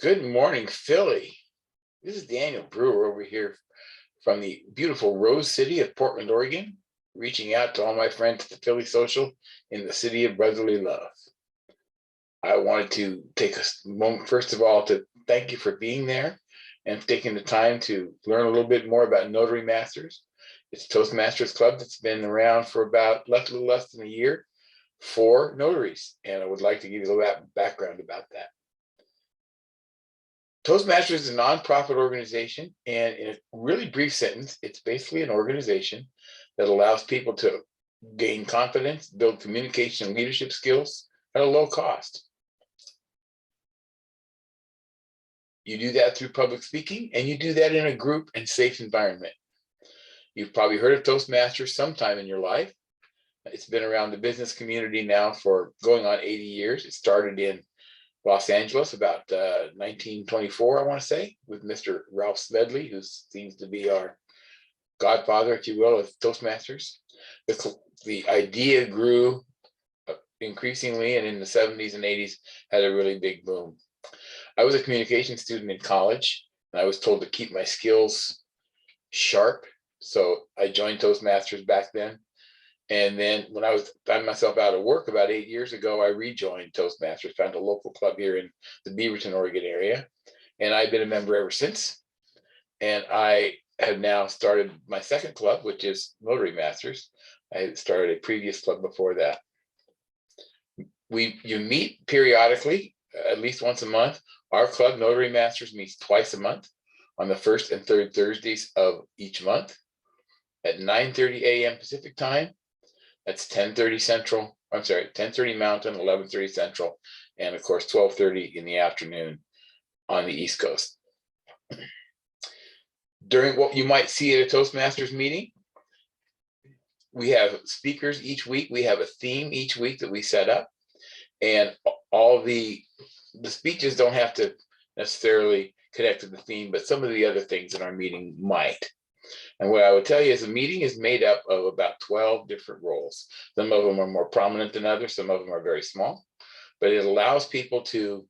Good morning, Philly. This is Daniel Brewer over here from the beautiful Rose City of Portland, Oregon, reaching out to all my friends at the Philly Social in the city of brotherly love. I wanted to take a moment, first of all, to thank you for being there and taking the time to learn a little bit more about Notary Masters. It's a Toastmasters club that's been around for about a little less than a year for notaries, and I would like to give you a little background about that. Toastmasters is a nonprofit organization, and in a really brief sentence, it's basically an organization that allows people to gain confidence, build communication and leadership skills at a low cost. You do that through public speaking, and you do that in a group and safe environment. You've probably heard of Toastmasters sometime in your life. It's been around the business community now for going on 80 years. It started in Los Angeles about 1924, I want to say, with Mr. Ralph Smedley, who seems to be our godfather, if you will, of Toastmasters. The idea grew increasingly, and in the 70s and 80s had a really big boom. I was a communication student in college, and I was told to keep my skills sharp. So I joined Toastmasters back then. And then when I found myself out of work about 8 years ago, I rejoined Toastmasters, found a local club here in the Beaverton, Oregon area. And I've been a member ever since. And I have now started my second club, which is Notary Masters. I started a previous club before that. You meet periodically, at least once a month. Our club, Notary Masters, meets twice a month on the first and third Thursdays of each month at 9:30 a.m. Pacific time. That's 10:30 Central. I'm sorry, 10:30 Mountain, 11:30 Central, and of course 12:30 in the afternoon on the East Coast. During what you might see at a Toastmasters meeting, we have speakers each week. We have a theme each week that we set up, and all the speeches don't have to necessarily connect to the theme, but some of the other things in our meeting might. And what I would tell you is the meeting is made up of about 12 different roles. Some of them are more prominent than others. Some of them are very small, but it allows people to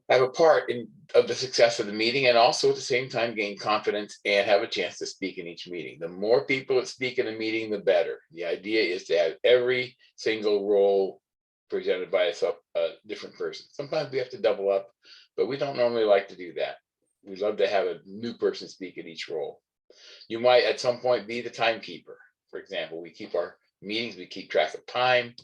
have a part of the success of the meeting, and also at the same time gain confidence and have a chance to speak in each meeting. The more people that speak in a meeting, the better. The idea is to have every single role presented by a different person. Sometimes we have to double up, but we don't normally like to do that. We love to have a new person speak in each role. You might at some point be the timekeeper. For example, we keep our meetings, we keep track of time.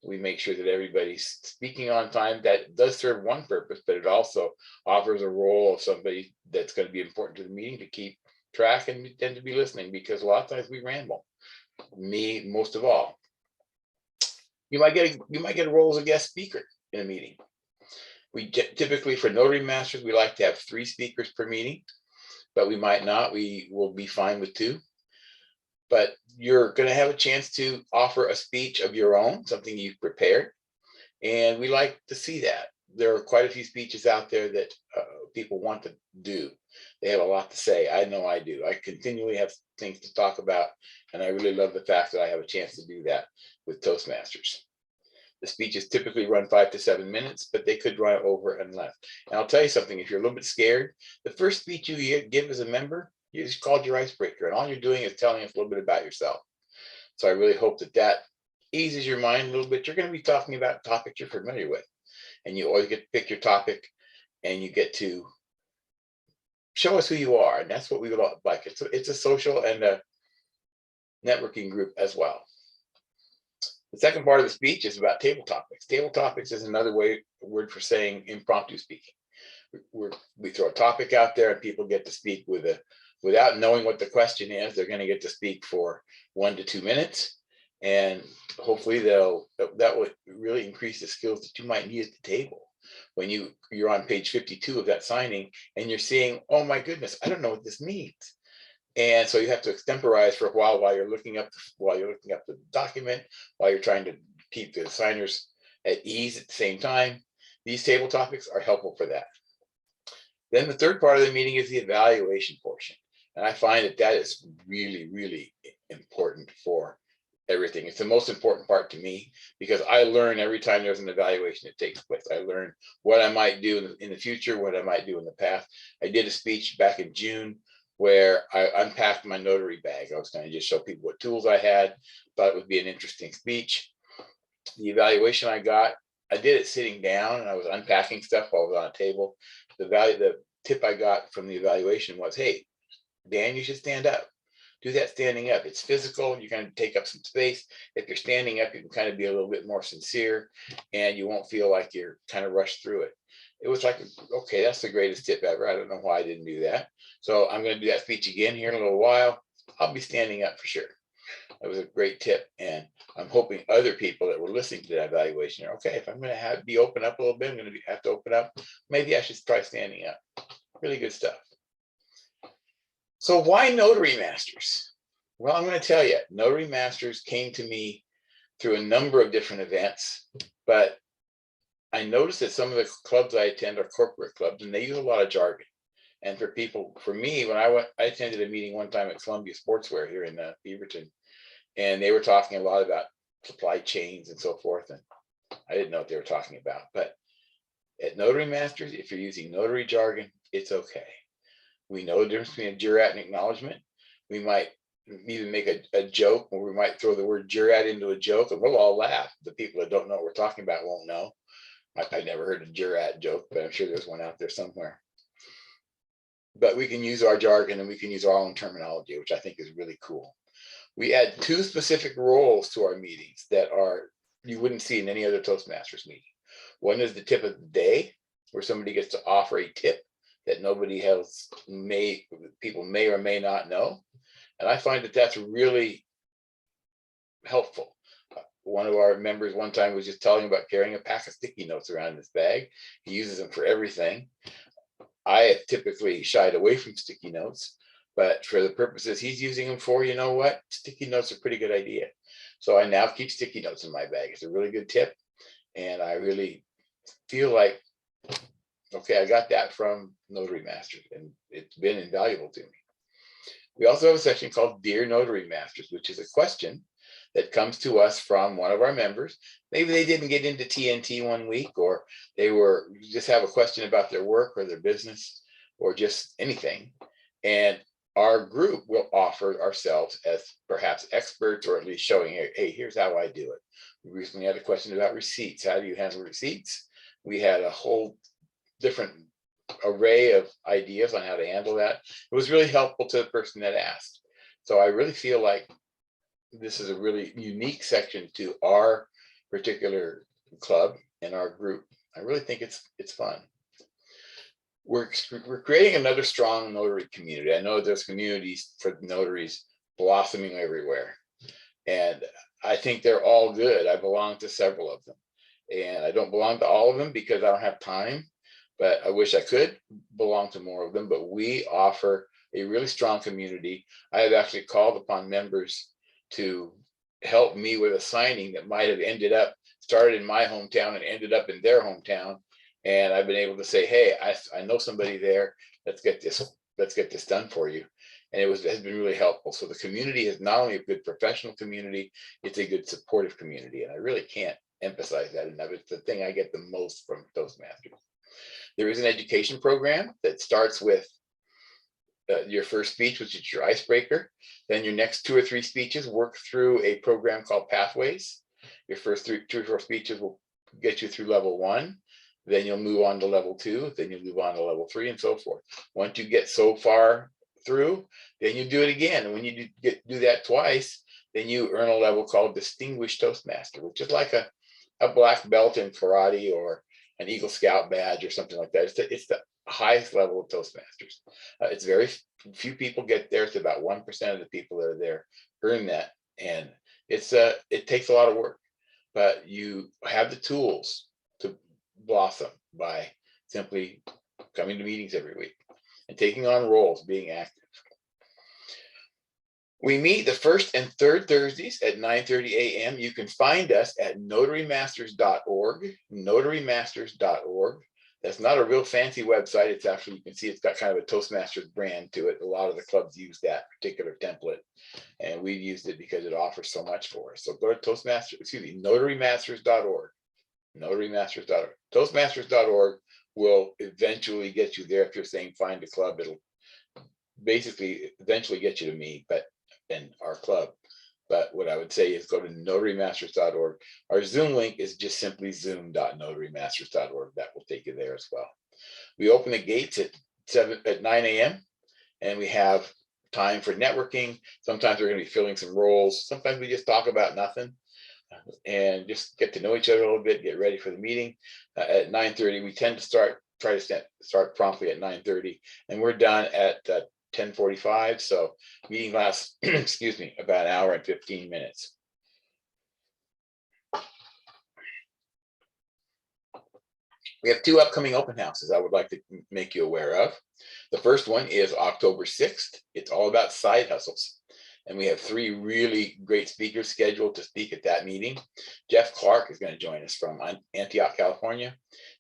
We make sure that everybody's speaking on time. That does serve one purpose, but it also offers a role of somebody that's going to be important to the meeting to keep track and to be listening, because a lot of times we ramble. Me, most of all. You might get a role as a guest speaker in a meeting. We typically, for Notary Masters, we like to have 3 speakers per meeting, but we might not. We will be fine with 2. But you're going to have a chance to offer a speech of your own, something you've prepared. And we like to see that. There are quite a few speeches out there that people want to do. They have a lot to say. I know I do. I continually have things to talk about, and I really love the fact that I have a chance to do that with Toastmasters. The speeches typically run 5 to 7 minutes, but they could run over and less. And I'll tell you something, if you're a little bit scared, the first speech you give as a member, you just called your icebreaker, and all you're doing is telling us a little bit about yourself. So I really hope that eases your mind a little bit. You're going to be talking about topics you're familiar with, and you always get to pick your topic, and you get to show us who you are, and that's what we would like. It's a social and a networking group as well. The second part of the speech is about table topics. Table topics is another word for saying impromptu speaking. We throw a topic out there, and people get to speak without knowing what the question is. They're going to get to speak for 1 to 2 minutes, and hopefully that will really increase the skills that you might need at the table. When you're on page 52 of that signing, and you're seeing, oh my goodness, I don't know what this means. And so you have to extemporize for a while you're looking up the document, while you're trying to keep the signers at ease at the same time. These table topics are helpful for that. Then the third part of the meeting is the evaluation portion. And I find that is really, really important for everything. It's the most important part to me because I learn every time there's an evaluation that takes place. I learn what I might do in the future, what I might do in the past. I did a speech back in June where I unpacked my notary bag. I was going to just show people what tools I had. Thought it would be an interesting speech. The evaluation I got, I did it sitting down and I was unpacking stuff while I was on a table. The tip I got from the evaluation was, hey, Dan, you should stand up. Do that standing up. It's physical. You're going to take up some space. If you're standing up, you can kind of be a little bit more sincere and you won't feel like you're kind of rushed through it. It was like, okay, that's the greatest tip ever. I don't know why I didn't do that. So I'm going to do that speech again here in a little while. I'll be standing up for sure. That was a great tip. And I'm hoping other people that were listening to that evaluation are, okay, if I'm going to be open up a little bit, I'm going to have to open up. Maybe I should try standing up. Really good stuff. So why Notary Masters? Well, I'm going to tell you, Notary Masters came to me through a number of different events, but I noticed that some of the clubs I attend are corporate clubs and they use a lot of jargon. And for me, when I attended a meeting one time at Columbia Sportswear here in Beaverton, and they were talking a lot about supply chains and so forth. And I didn't know what they were talking about, but at Notary Masters, if you're using notary jargon, it's okay. We know the difference between a jurat and acknowledgement. We might even make a joke, or we might throw the word jurat into a joke and we'll all laugh. The people that don't know what we're talking about won't know. I've never heard a jurat joke, but I'm sure there's one out there somewhere. But we can use our jargon and we can use our own terminology, which I think is really cool. We add 2 specific roles to our meetings that you wouldn't see in any other Toastmasters meeting. One is the tip of the day, where somebody gets to offer a tip that nobody else people may or may not know. And I find that that's really helpful. One of our members one time was just telling about carrying a pack of sticky notes around in his bag. He uses them for everything. I have typically shied away from sticky notes, but for the purposes he's using them for, you know what? Sticky notes are a pretty good idea. So I now keep sticky notes in my bag. It's a really good tip. And I really feel like, okay, I got that from Notary Masters and it's been invaluable to me. We also have a section called Dear Notary Masters, which is a question that comes to us from one of our members. Maybe they didn't get into TNT one week, or they just have a question about their work or their business or just anything. And our group will offer ourselves as perhaps experts, or at least showing, hey, here's how I do it. We recently had a question about receipts. How do you handle receipts? We had a whole different array of ideas on how to handle that. It was really helpful to the person that asked. So I really feel like this is a really unique section to our particular club and our group. I really think it's fun. We're creating another strong notary community. I know there's communities for notaries blossoming everywhere, and I think they're all good. I belong to several of them, and I don't belong to all of them because I don't have time, but I wish I could belong to more of them. But we offer a really strong community. I have actually called upon members to help me with a signing that might have started in my hometown and ended up in their hometown. And I've been able to say, hey, I know somebody there. Let's get this done for you. And has been really helpful. So the community is not only a good professional community, it's a good supportive community. And I really can't emphasize that enough. It's the thing I get the most from Toastmasters. There is an education program that starts with your first speech, which is your icebreaker. Then your next 2 or 3 speeches work through a program called Pathways. Your first 2 or 4 speeches will get you through level 1. Then you'll move on to level 2. Then you'll move on to level 3 and so forth. Once you get so far through, then you do it again. And when you do that twice, then you earn a level called Distinguished Toastmaster, which is like a black belt in karate or an Eagle Scout badge or something like that. It's the highest level of Toastmasters. It's very few people get there. It's about 1% of the people that are there earn that, and it takes a lot of work, but you have the tools to blossom by simply coming to meetings every week and taking on roles, being active. We meet the first and third Thursdays at 9:30 a.m. You can find us at notarymasters.org, notarymasters.org. It's not a real fancy website. It's actually, you can see it's got kind of a Toastmasters brand to it. A lot of the clubs use that particular template, and we've used it because it offers so much for us. So go to notarymasters.org. Notarymasters.org. Toastmasters.org will eventually get you there. If you're saying find a club, it'll basically eventually get you to me, but in our club. But what I would say is go to notarymasters.org. Our Zoom link is just simply zoom.notarymasters.org. That will take you there as well. We open the gates at 9 a.m. and we have time for networking. Sometimes we're going to be filling some roles. Sometimes we just talk about nothing and just get to know each other a little bit, get ready for the meeting. At 9:30, we tend to try to start promptly at 9:30, and we're done at 10:45. So meeting lasts, excuse me, about an hour and 15 minutes. We have 2 upcoming open houses I would like to make you aware of. The first one is October 6th. It's all about side hustles. And we have 3 really great speakers scheduled to speak at that meeting. Jeff Clark is going to join us from Antioch, California.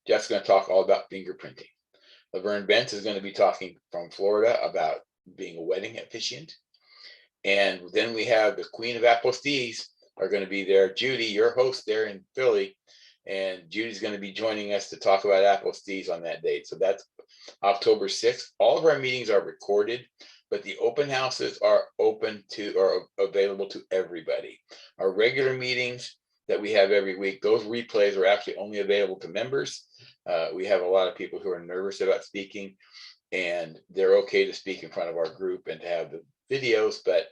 Jeff's going to talk all about fingerprinting. Laverne Bentz is going to be talking from Florida about being a wedding officiant. And then we have the Queen of Apostees are going to be there. Judy, your host there in Philly. And Judy's going to be joining us to talk about apostees on that date. So that's October 6th. All of our meetings are recorded, but the open houses are open to or available to everybody. Our regular meetings that we have every week, those replays are actually only available to members. We have a lot of people who are nervous about speaking, and they're okay to speak in front of our group and to have the videos, but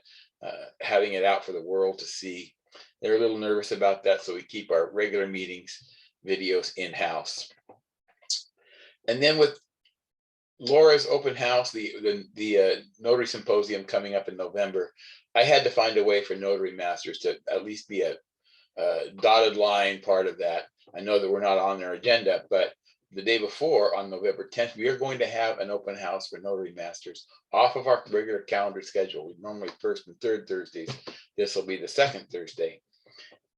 having it out for the world to see, they're a little nervous about that. So we keep our regular meetings videos in-house. And then with Laura's open house, the Notary Symposium coming up in November, I had to find a way for Notary Masters to at least be a dotted line part of that. I know that we're not on their agenda, but the day before, on November 10th, we are going to have an open house for Notary Masters off of our regular calendar schedule. We normally 1st and 3rd Thursdays. This will be the 2nd Thursday.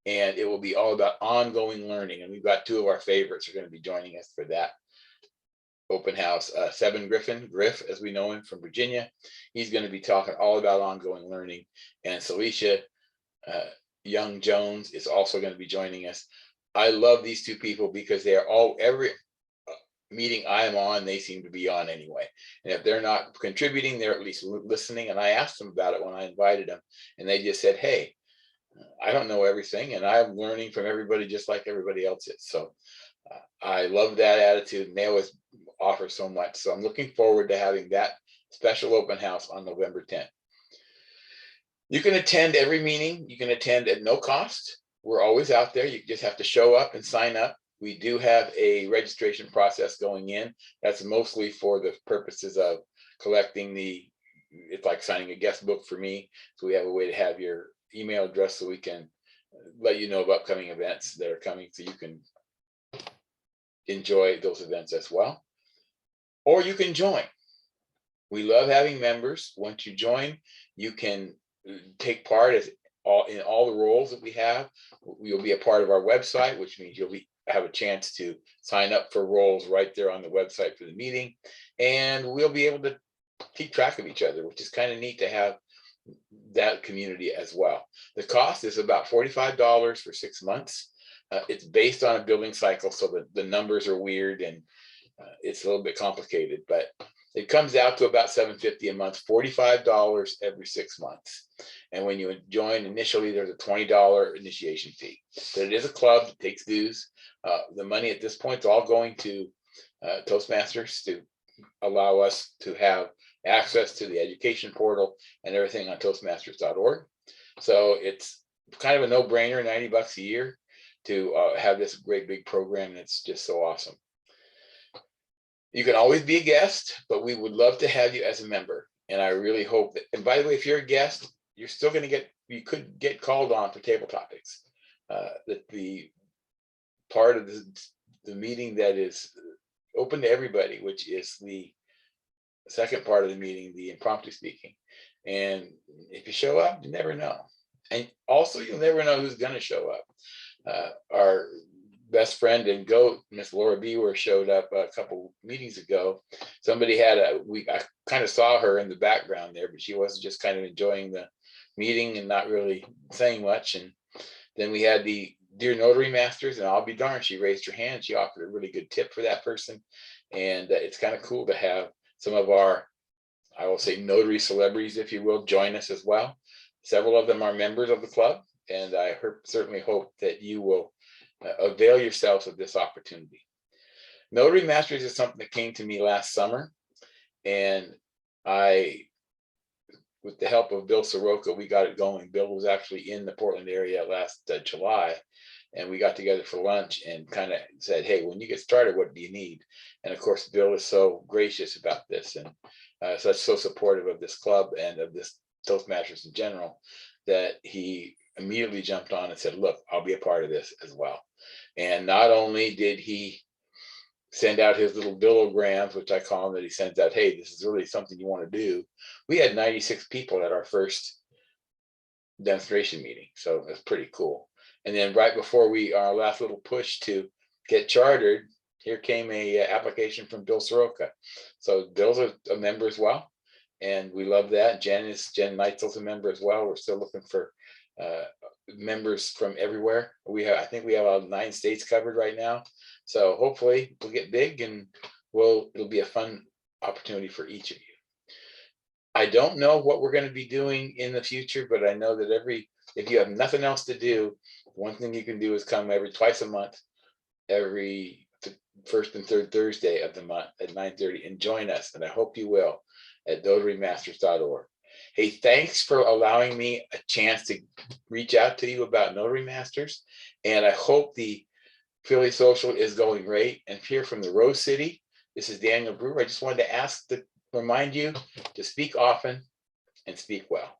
And it will be all about ongoing learning. And we've got 2 of our favorites are going to be joining us for that open house. Seven Griff, as we know him from Virginia, he's going to be talking all about ongoing learning. And Celicia Young Jones is also going to be joining us. I love these 2 people because they are every meeting I'm on, they seem to be on anyway. And if they're not contributing, they're at least listening. And I asked them about it when I invited them, and they just said, hey, I don't know everything, and I'm learning from everybody just like everybody else is. So I love that attitude, and they always offer so much. So I'm looking forward to having that special open house on November 10th. You can attend every meeting. You can attend at no cost. We're always out there. You just have to show up and sign up. We do have a registration process going in. That's mostly for the purposes of collecting it's like signing a guest book for me. So we have a way to have your email address so we can let you know of upcoming events that are coming so you can enjoy those events as well. Or you can join. We love having members. Once you join, you can take part in all the roles that we have. You'll be a part of our website, which means you'll have a chance to sign up for roles right there on the website for the meeting. And we'll be able to keep track of each other, which is kind of neat to have that community as well. The cost is about $45 for 6 months. It's based on a billing cycle, so the numbers are weird and it's a little bit complicated, but it comes out to about $750 a month, $45 every 6 months. And when you join initially, there's a $20 initiation fee. But it is a club, it takes dues. The money at this point is all going to Toastmasters to allow us to have access to the education portal and everything on Toastmasters.org. So it's kind of a no-brainer, $90 a year to have this great big program. And it's just so awesome. You can always be a guest, but we would love to have you as a member. And I really hope that, and by the way, if you're a guest, you're still going to you could get called on for table topics. That the part of the meeting that is open to everybody, which is the second part of the meeting, the impromptu speaking. And if you show up, you never know. And also, you'll never know who's going to show up. Our best friend and goat, Miss Laura Bewer, showed up a couple meetings ago. Somebody had I kind of saw her in the background there, but she wasn't, just kind of enjoying the meeting and not really saying much. And then we had the Dear Notary Masters, and I'll be darned, she raised her hand. She offered a really good tip for that person. And it's kind of cool to have some of our, I will say, notary celebrities, if you will, join us as well. Several of them are members of the club, and I certainly hope that you will avail yourselves of this opportunity. Notary Masters is something that came to me last summer, and with the help of Bill Soroka, we got it going. Bill was actually in the Portland area last July, and we got together for lunch and kind of said, hey, when you get started, what do you need? And of course, Bill is so gracious about this, and so supportive of this club and of this Toastmasters in general, that he immediately jumped on and said, look, I'll be a part of this as well. And not only did he send out his little billograms, which I call them, that he sends out, hey, this is really something you want to do. We had 96 people at our first demonstration meeting, so that's pretty cool. And then right before our last little push to get chartered, here came a application from Bill Soroka. So Bill's a member as well, and we love that. Jen Neitzel's a member as well. We're still looking for members from everywhere. I think we have 9 states covered right now. So hopefully we'll get big, and it'll be a fun opportunity for each of you. I don't know what we're going to be doing in the future, but I know that if you have nothing else to do, one thing you can do is come twice a month, every first and third Thursday of the month at 9:30, and join us. And I hope you will at notarymasters.org. Hey, thanks for allowing me a chance to reach out to you about Notary Masters. And I hope the Philly Social is going great. And here from the Rose City, this is Daniel Brewer. I just wanted to remind you to speak often and speak well.